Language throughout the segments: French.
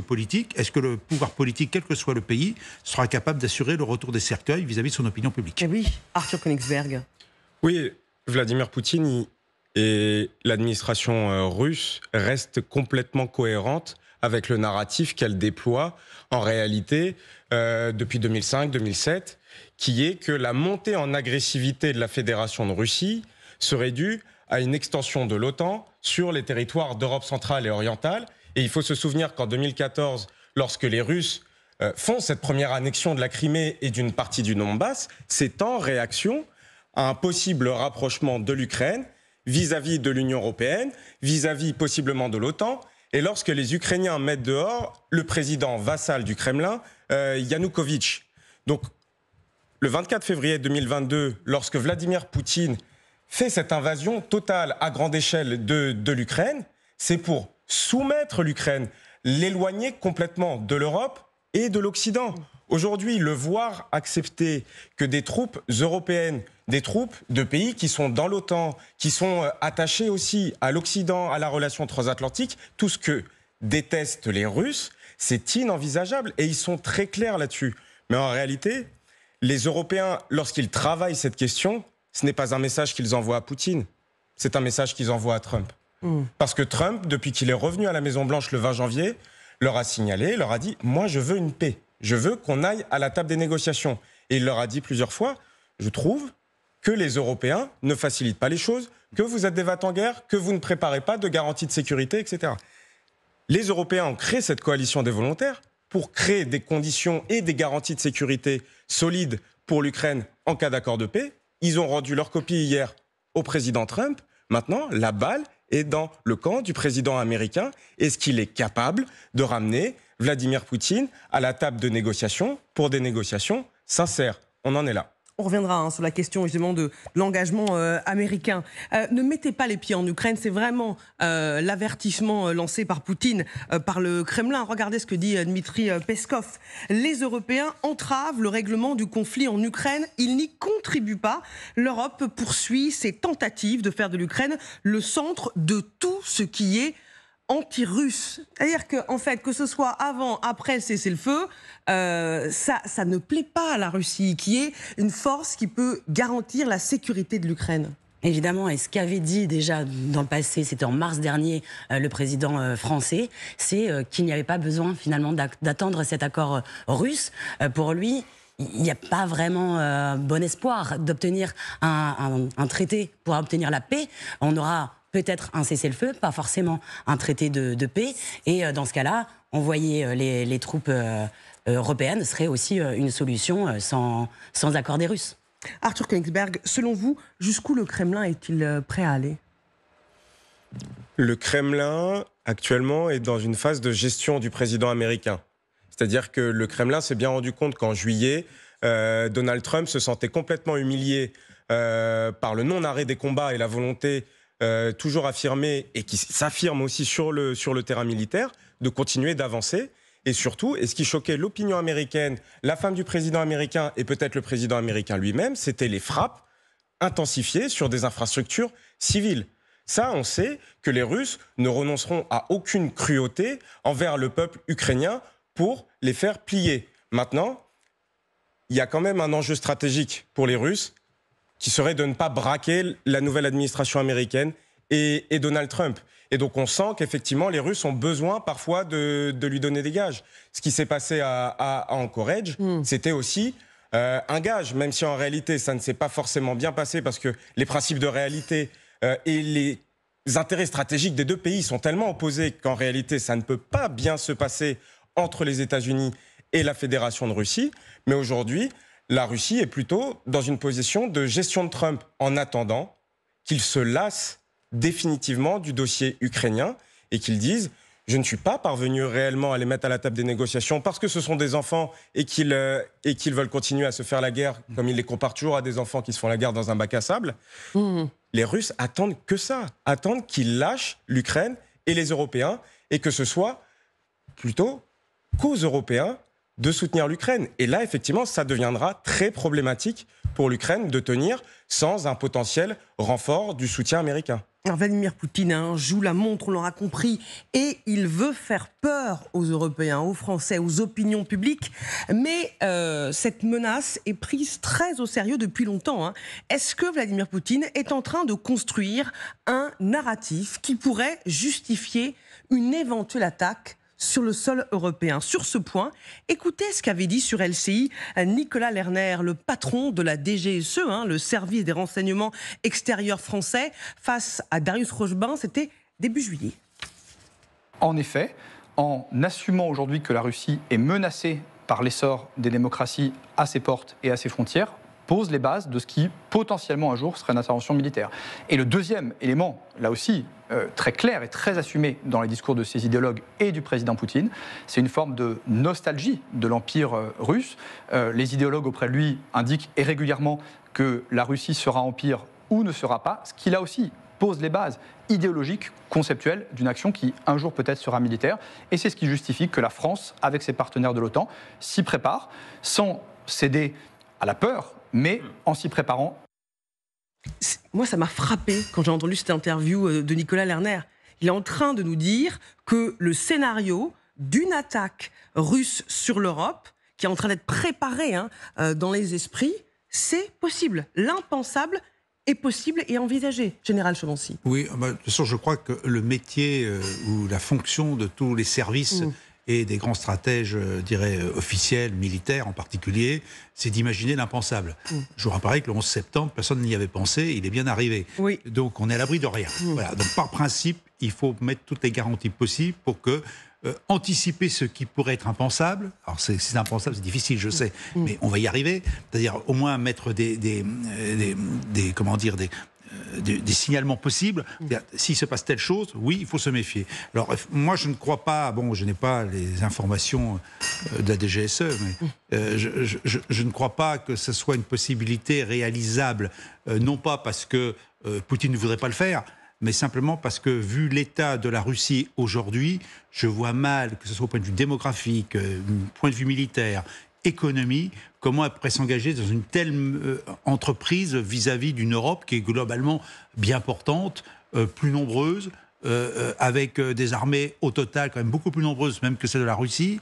politique, est-ce que le pouvoir politique, quel que soit le pays, sera capable d'assurer le retour des cercueils vis-à-vis de son opinion publique? Eh oui, Arthur Koenigsberg. Oui, Vladimir Poutine et l'administration russe restent complètement cohérentes avec le narratif qu'elle déploie en réalité depuis 2005-2007, qui est que la montée en agressivité de la Fédération de Russie serait due à une extension de l'OTAN sur les territoires d'Europe centrale et orientale. Et il faut se souvenir qu'en 2014, lorsque les Russes font cette première annexion de la Crimée et d'une partie du Donbass, c'est en réaction à un possible rapprochement de l'Ukraine vis-à-vis de l'Union européenne, vis-à-vis possiblement de l'OTAN. Et lorsque les Ukrainiens mettent dehors le président vassal du Kremlin, Yanukovych. Donc, le 24 février 2022, lorsque Vladimir Poutine fait cette invasion totale à grande échelle de l'Ukraine, c'est pour soumettre l'Ukraine, l'éloigner complètement de l'Europe et de l'Occident. Aujourd'hui, le voir accepter que des troupes européennes, des troupes de pays qui sont dans l'OTAN, qui sont attachés aussi à l'Occident, à la relation transatlantique, tout ce que détestent les Russes, c'est inenvisageable et ils sont très clairs là-dessus. Mais en réalité, les Européens, lorsqu'ils travaillent cette question, ce n'est pas un message qu'ils envoient à Poutine, c'est un message qu'ils envoient à Trump. Parce que Trump, depuis qu'il est revenu à la Maison-Blanche le 20 janvier, leur a signalé, leur a dit « moi je veux une paix, je veux qu'on aille à la table des négociations ». Et il leur a dit plusieurs fois « je trouve que les Européens ne facilitent pas les choses, que vous êtes des va-t-en-guerre, que vous ne préparez pas de garantie de sécurité, etc. » Les Européens ont créé cette coalition des volontaires pour créer des conditions et des garanties de sécurité solides pour l'Ukraine en cas d'accord de paix. Ils ont rendu leur copie hier au président Trump. Maintenant, la balle est dans le camp du président américain. Est-ce qu'il est capable de ramener Vladimir Poutine à la table de négociation pour des négociations sincères? On en est là. On reviendra sur la question justement de l'engagement américain. Ne mettez pas les pieds en Ukraine, c'est vraiment l'avertissement lancé par Poutine, par le Kremlin. Regardez ce que dit Dmitri Peskov. Les Européens entravent le règlement du conflit en Ukraine, ils n'y contribuent pas. L'Europe poursuit ses tentatives de faire de l'Ukraine le centre de tout ce qui est anti-russe. C'est-à-dire qu'en fait, que ce soit avant, après le cessez-le-feu, ça ne plaît pas à la Russie, qui est une force qui peut garantir la sécurité de l'Ukraine. Évidemment, et ce qu'avait dit déjà dans le passé, c'était en mars dernier, le président français, c'est qu'il n'y avait pas besoin finalement d'attendre cet accord russe. Pour lui, il n'y a pas vraiment bon espoir d'obtenir un traité pour obtenir la paix. On aura peut-être un cessez-le-feu, pas forcément un traité de paix. Et dans ce cas-là, envoyer les troupes européennes serait aussi une solution sans accord des Russes. Arthur Koenigsberg, selon vous, jusqu'où le Kremlin est-il prêt à aller? Le Kremlin, actuellement, est dans une phase de gestion du président américain. C'est-à-dire que le Kremlin s'est bien rendu compte qu'en juillet, Donald Trump se sentait complètement humilié par le non-arrêt des combats et la volonté toujours affirmée, et qui s'affirme aussi sur le terrain militaire, de continuer d'avancer. Et surtout, et ce qui choquait l'opinion américaine, la femme du président américain et peut-être le président américain lui-même, c'était les frappes intensifiées sur des infrastructures civiles. Ça, on sait que les Russes ne renonceront à aucune cruauté envers le peuple ukrainien pour les faire plier. Maintenant, il y a quand même un enjeu stratégique pour les Russes, qui serait de ne pas braquer la nouvelle administration américaine et Donald Trump. Et donc on sent qu'effectivement les Russes ont besoin parfois de lui donner des gages. Ce qui s'est passé à Anchorage, c'était aussi un gage, même si en réalité ça ne s'est pas forcément bien passé, parce que les principes de réalité et les intérêts stratégiques des deux pays sont tellement opposés qu'en réalité ça ne peut pas bien se passer entre les États-Unis et la Fédération de Russie. Mais aujourd'hui, la Russie est plutôt dans une position de gestion de Trump, en attendant qu'il se lasse définitivement du dossier ukrainien et qu'ils disent « je ne suis pas parvenu réellement à les mettre à la table des négociations parce que ce sont des enfants et qu'ils veulent continuer à se faire la guerre, comme ils les comparent toujours à des enfants qui se font la guerre dans un bac à sable ». Les Russes attendent que ça, attendent qu'ils lâchent l'Ukraine et les Européens, et que ce soit plutôt qu'aux Européens de soutenir l'Ukraine. Et là, effectivement, ça deviendra très problématique pour l'Ukraine de tenir sans un potentiel renfort du soutien américain. Alors Vladimir Poutine joue la montre, on l'aura compris, et il veut faire peur aux Européens, aux Français, aux opinions publiques. Mais cette menace est prise très au sérieux depuis longtemps. Est-ce que Vladimir Poutine est en train de construire un narratif qui pourrait justifier une éventuelle attaque sur le sol européen? Sur ce point, écoutez ce qu'avait dit sur LCI Nicolas Lerner, le patron de la DGSE, le service des renseignements extérieurs français, face à Darius Rochebin, c'était début juillet. En effet, en assumant aujourd'hui que la Russie est menacée par l'essor des démocraties à ses portes et à ses frontières, pose les bases de ce qui, potentiellement, un jour, serait une intervention militaire. Et le deuxième élément, là aussi, très clair et très assumé dans les discours de ces idéologues et du président Poutine, c'est une forme de nostalgie de l'Empire russe. Les idéologues auprès de lui indiquent régulièrement que la Russie sera empire ou ne sera pas, ce qui, là aussi, pose les bases idéologiques, conceptuelles, d'une action qui, un jour, peut-être sera militaire. Et c'est ce qui justifie que la France, avec ses partenaires de l'OTAN, s'y prépare, sans céder à la peur, mais en s'y préparant. Moi, ça m'a frappé quand j'ai entendu cette interview de Nicolas Lerner. Il est en train de nous dire que le scénario d'une attaque russe sur l'Europe, qui est en train d'être préparé dans les esprits, c'est possible. L'impensable est possible et envisagé, Général Chevaucy. Oui, de toute façon, je crois que le métier ou la fonction de tous les services et des grands stratèges, je dirais, officiels, militaires en particulier, c'est d'imaginer l'impensable. Je vous rappellerai que le 11 septembre, personne n'y avait pensé, il est bien arrivé. Oui. Donc on est à l'abri de rien. Voilà. Donc par principe, il faut mettre toutes les garanties possibles pour que anticiper ce qui pourrait être impensable. Alors c'est impensable, c'est difficile, je sais, mais on va y arriver. C'est-à-dire au moins mettre des signalements possibles. S'il se passe telle chose, oui, il faut se méfier. Alors, moi, je ne crois pas, je n'ai pas les informations de la DGSE, mais je ne crois pas que ce soit une possibilité réalisable, non pas parce que Poutine ne voudrait pas le faire, mais simplement parce que, vu l'état de la Russie aujourd'hui, je vois mal, que ce soit au point de vue démographique, point de vue militaire, économie, comment elle pourrait s'engager dans une telle entreprise vis-à-vis d'une Europe qui est globalement bien portante, plus nombreuse, avec des armées au total quand même beaucoup plus nombreuses même que celles de la Russie.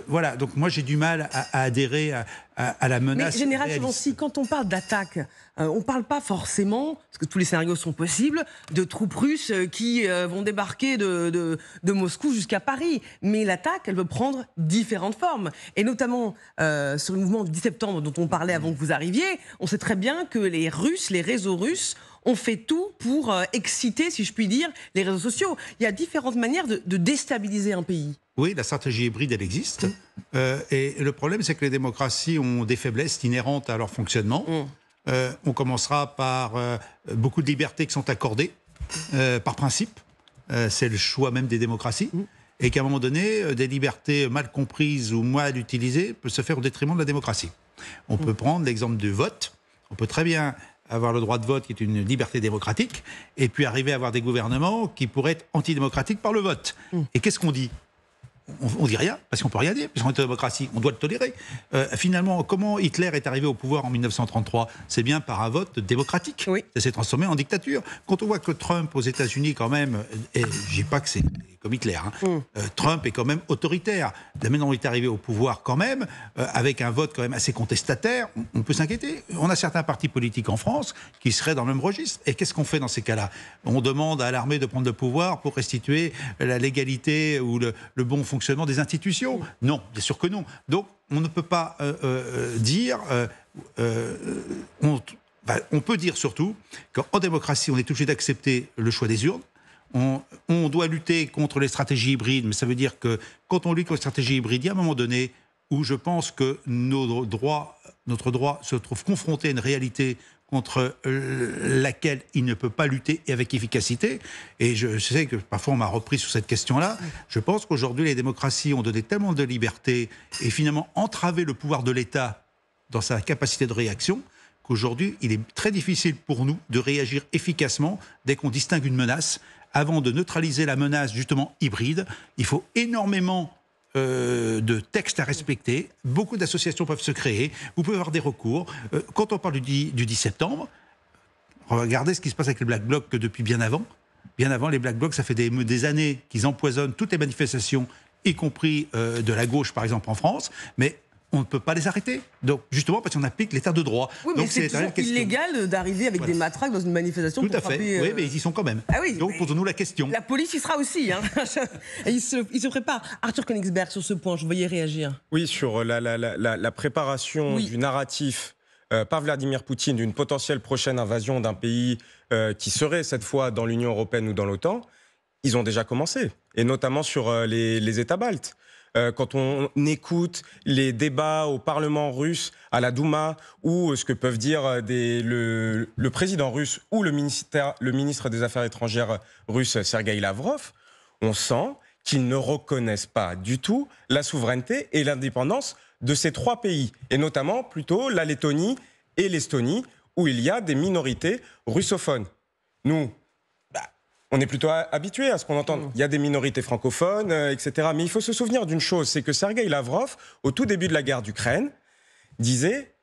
Voilà, donc moi j'ai du mal à adhérer à la menace. Mais Général Chevaucy, quand on parle d'attaque, on ne parle pas forcément, parce que tous les scénarios sont possibles, de troupes russes qui vont débarquer de Moscou jusqu'à Paris. Mais l'attaque, elle peut prendre différentes formes. Et notamment sur le mouvement du 10 septembre dont on parlait avant que vous arriviez, on sait très bien que les Russes, les réseaux russes, ont fait tout pour exciter, si je puis dire, les réseaux sociaux. Il y a différentes manières de déstabiliser un pays. Oui, la stratégie hybride, elle existe. Et le problème, c'est que les démocraties ont des faiblesses inhérentes à leur fonctionnement. On commencera par beaucoup de libertés qui sont accordées, par principe. C'est le choix même des démocraties. Et qu'à un moment donné, des libertés mal comprises ou mal utilisées peuvent se faire au détriment de la démocratie. On peut prendre l'exemple du vote. On peut très bien avoir le droit de vote, qui est une liberté démocratique, et puis arriver à avoir des gouvernements qui pourraient être antidémocratiques par le vote. Et qu'est-ce qu'on dit ? On dit rien, parce qu'on peut rien dire, puisqu'on est en démocratie, on doit le tolérer. Finalement, comment Hitler est arrivé au pouvoir en 1933 ? C'est bien par un vote démocratique. Oui. Ça s'est transformé en dictature. Quand on voit que Trump aux États-Unis, quand même, et je dis pas que c'est comme Hitler, Trump est quand même autoritaire. La manière dont il est arrivé au pouvoir, quand même, avec un vote quand même assez contestataire, on peut s'inquiéter. On a certains partis politiques en France qui seraient dans le même registre. Et qu'est-ce qu'on fait dans ces cas-là ? On demande à l'armée de prendre le pouvoir pour restituer la légalité ou le bon fonctionnement des institutions ? Non, bien sûr que non. Donc, on ne peut pas dire... on peut dire surtout qu'en démocratie, on est obligé d'accepter le choix des urnes. On doit lutter contre les stratégies hybrides, mais ça veut dire que quand on lutte contre les stratégies hybrides, il y a un moment donné où je pense que notre droit se trouve confronté à une réalité contre laquelle il ne peut pas lutter avec efficacité. Et je sais que parfois on m'a repris sur cette question-là. Je pense qu'aujourd'hui, les démocraties ont donné tellement de liberté et finalement entravé le pouvoir de l'État dans sa capacité de réaction qu'aujourd'hui, il est très difficile pour nous de réagir efficacement dès qu'on distingue une menace. Avant de neutraliser la menace justement hybride, il faut énormément de textes à respecter. Beaucoup d'associations peuvent se créer. Vous pouvez avoir des recours. Quand on parle du 10 septembre, Regardez ce qui se passe avec les Black Blocs depuis bien avant. Bien avant, les Black Blocs, ça fait des années qu'ils empoisonnent toutes les manifestations, y compris de la gauche, par exemple, en France. Mais on ne peut pas les arrêter. Donc, justement, parce qu'on applique l'état de droit. Oui, mais donc, c'est toujours illégal d'arriver avec des matraques dans une manifestation tout pour à fait. frapper... Oui, mais ils y sont quand même. Ah oui, donc, posons-nous la question. La police y sera aussi. Hein. Et il se prépare. Arthur Koenigsberg, sur ce point, je voyais réagir. Oui, sur la préparation du narratif par Vladimir Poutine d'une potentielle prochaine invasion d'un pays qui serait cette fois dans l'Union européenne ou dans l'OTAN, ils ont déjà commencé. Et notamment sur les États baltes. Quand on écoute les débats au Parlement russe, à la Douma, ou ce que peuvent dire le président russe ou le ministre des Affaires étrangères russe, Sergueï Lavrov, on sent qu'ils ne reconnaissent pas du tout la souveraineté et l'indépendance de ces trois pays, et notamment plutôt la Lettonie et l'Estonie, où il y a des minorités russophones. Nous, on est plutôt habitué à ce qu'on entende. Il y a des minorités francophones, etc. Mais il faut se souvenir d'une chose, c'est que Sergueï Lavrov, au tout début de la guerre d'Ukraine, disait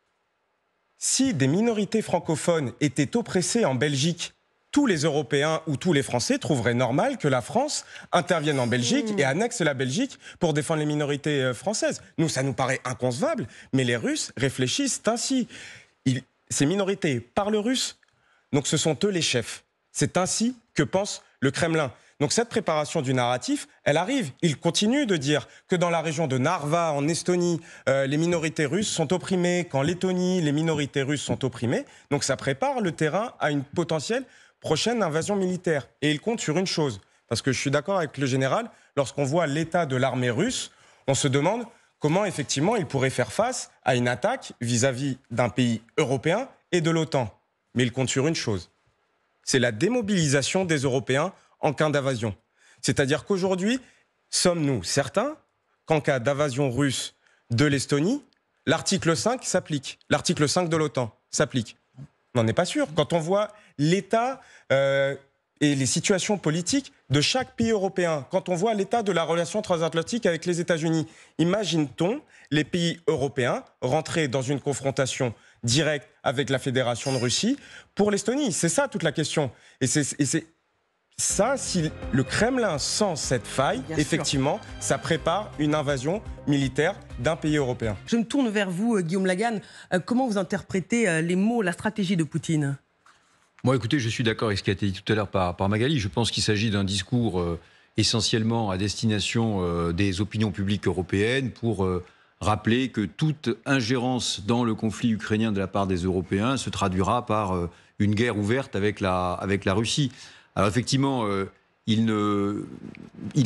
« Si des minorités francophones étaient oppressées en Belgique, tous les Européens ou tous les Français trouveraient normal que la France intervienne en Belgique et annexe la Belgique pour défendre les minorités françaises. » Nous, ça nous paraît inconcevable, mais les Russes réfléchissent ainsi. Ces minorités parlent russe, donc ce sont eux les chefs. C'est ainsi que pense le Kremlin. Donc cette préparation du narratif, elle arrive. Il continue de dire que dans la région de Narva, en Estonie, les minorités russes sont opprimées, qu'en Lettonie, les minorités russes sont opprimées. Donc ça prépare le terrain à une potentielle prochaine invasion militaire. Et il compte sur une chose, parce que je suis d'accord avec le général, lorsqu'on voit l'état de l'armée russe, on se demande comment effectivement il pourrait faire face à une attaque vis-à-vis d'un pays européen et de l'OTAN. Mais il compte sur une chose. C'est la démobilisation des Européens en cas d'invasion. C'est-à-dire qu'aujourd'hui, sommes-nous certains qu'en cas d'invasion russe de l'Estonie, l'article 5 s'applique, l'article 5 de l'OTAN s'applique? On n'en est pas sûr. Quand on voit l'état et les situations politiques de chaque pays européen, quand on voit l'état de la relation transatlantique avec les États-Unis, imagine-t-on les pays européens rentrer dans une confrontation direct avec la Fédération de Russie pour l'Estonie? C'est ça toute la question. Et c'est ça, si le Kremlin sent cette faille, bien effectivement, sûr, ça prépare une invasion militaire d'un pays européen. Je me tourne vers vous, Guillaume Laganne. Comment vous interprétez les mots, la stratégie de Poutine? Moi, écoutez, je suis d'accord avec ce qui a été dit tout à l'heure par Magali. Je pense qu'il s'agit d'un discours essentiellement à destination des opinions publiques européennes pour rappeler que toute ingérence dans le conflit ukrainien de la part des Européens se traduira par une guerre ouverte avec la Russie. Alors effectivement, il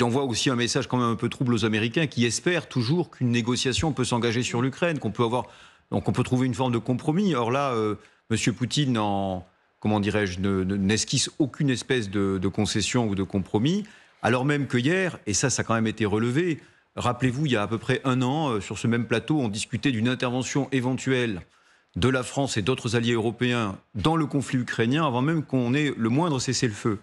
envoie aussi un message quand même un peu trouble aux Américains qui espèrent toujours qu'une négociation peut s'engager sur l'Ukraine, qu'on peut trouver une forme de compromis. Or là, M. Poutine, n'esquisse aucune espèce de concession ou de compromis, alors même que hier, et ça a quand même été relevé, rappelez-vous, il y a à peu près un an, sur ce même plateau, on discutait d'une intervention éventuelle de la France et d'autres alliés européens dans le conflit ukrainien, avant même qu'on ait le moindre cessez-le-feu.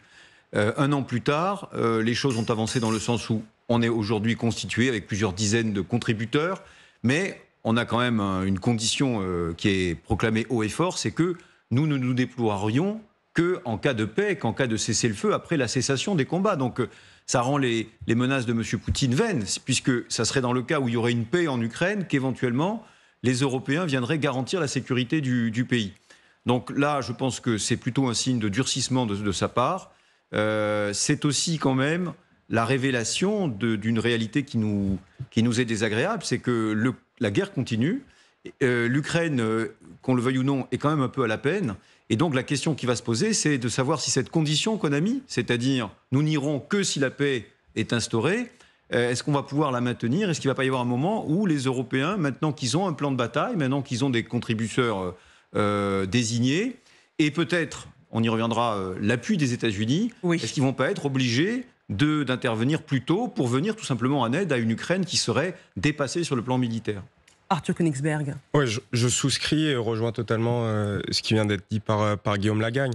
Un an plus tard, les choses ont avancé dans le sens où on est aujourd'hui constitué avec plusieurs dizaines de contributeurs, mais on a quand même une condition qui est proclamée haut et fort, c'est que nous ne nous déploierions qu'en cas de paix, qu'en cas de cessez-le-feu après la cessation des combats. Donc ça rend les menaces de M. Poutine vaines, puisque ça serait dans le cas où il y aurait une paix en Ukraine qu'éventuellement les Européens viendraient garantir la sécurité du pays. Donc là, je pense que c'est plutôt un signe de durcissement de sa part. C'est aussi quand même la révélation d'une réalité qui nous est désagréable, c'est que la guerre continue. L'Ukraine, qu'on le veuille ou non, est quand même un peu à la peine. Et donc la question qui va se poser, c'est de savoir si cette condition qu'on a mise, c'est-à-dire nous n'irons que si la paix est instaurée, est-ce qu'on va pouvoir la maintenir? Est-ce qu'il ne va pas y avoir un moment où les Européens, maintenant qu'ils ont un plan de bataille, maintenant qu'ils ont des contributeurs désignés, et peut-être, on y reviendra, l'appui des États-Unis, oui, est-ce qu'ils ne vont pas être obligés d'intervenir plus tôt pour venir tout simplement en aide à une Ukraine qui serait dépassée sur le plan militaire? Arthur Koenigsberg. Oui, je souscris et rejoins totalement ce qui vient d'être dit par Guillaume Lagagne.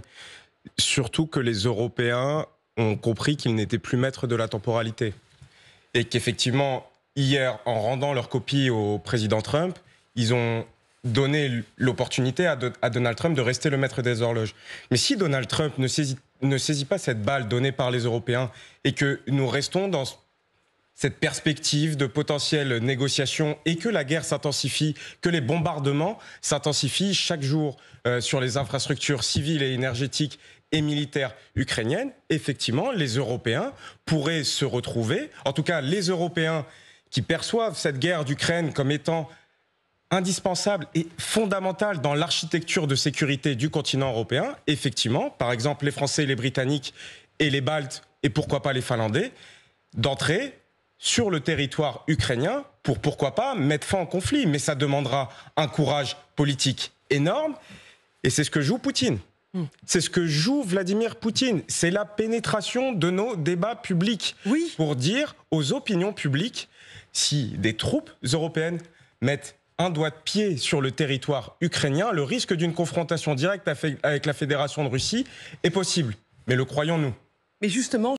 Surtout que les Européens ont compris qu'ils n'étaient plus maîtres de la temporalité. Et qu'effectivement, hier, en rendant leur copie au président Trump, ils ont donner l'opportunité à Donald Trump de rester le maître des horloges. Mais si Donald Trump ne saisit pas cette balle donnée par les Européens et que nous restons dans cette perspective de potentielle négociation et que la guerre s'intensifie, que les bombardements s'intensifient chaque jour sur les infrastructures civiles et énergétiques et militaires ukrainiennes, effectivement, les Européens pourraient se retrouver, en tout cas les Européens qui perçoivent cette guerre d'Ukraine comme étant indispensable et fondamentale dans l'architecture de sécurité du continent européen, effectivement, par exemple les Français, les Britanniques et les Baltes, et pourquoi pas les Finlandais, d'entrer sur le territoire ukrainien pour, pourquoi pas, mettre fin au conflit. Mais ça demandera un courage politique énorme, et c'est ce que joue Poutine. C'est ce que joue Vladimir Poutine. C'est la pénétration de nos débats publics pour dire aux opinions publiques, si des troupes européennes mettent un doigt de pied sur le territoire ukrainien, le risque d'une confrontation directe avec la Fédération de Russie est possible. Mais le croyons-nous ? Mais justement,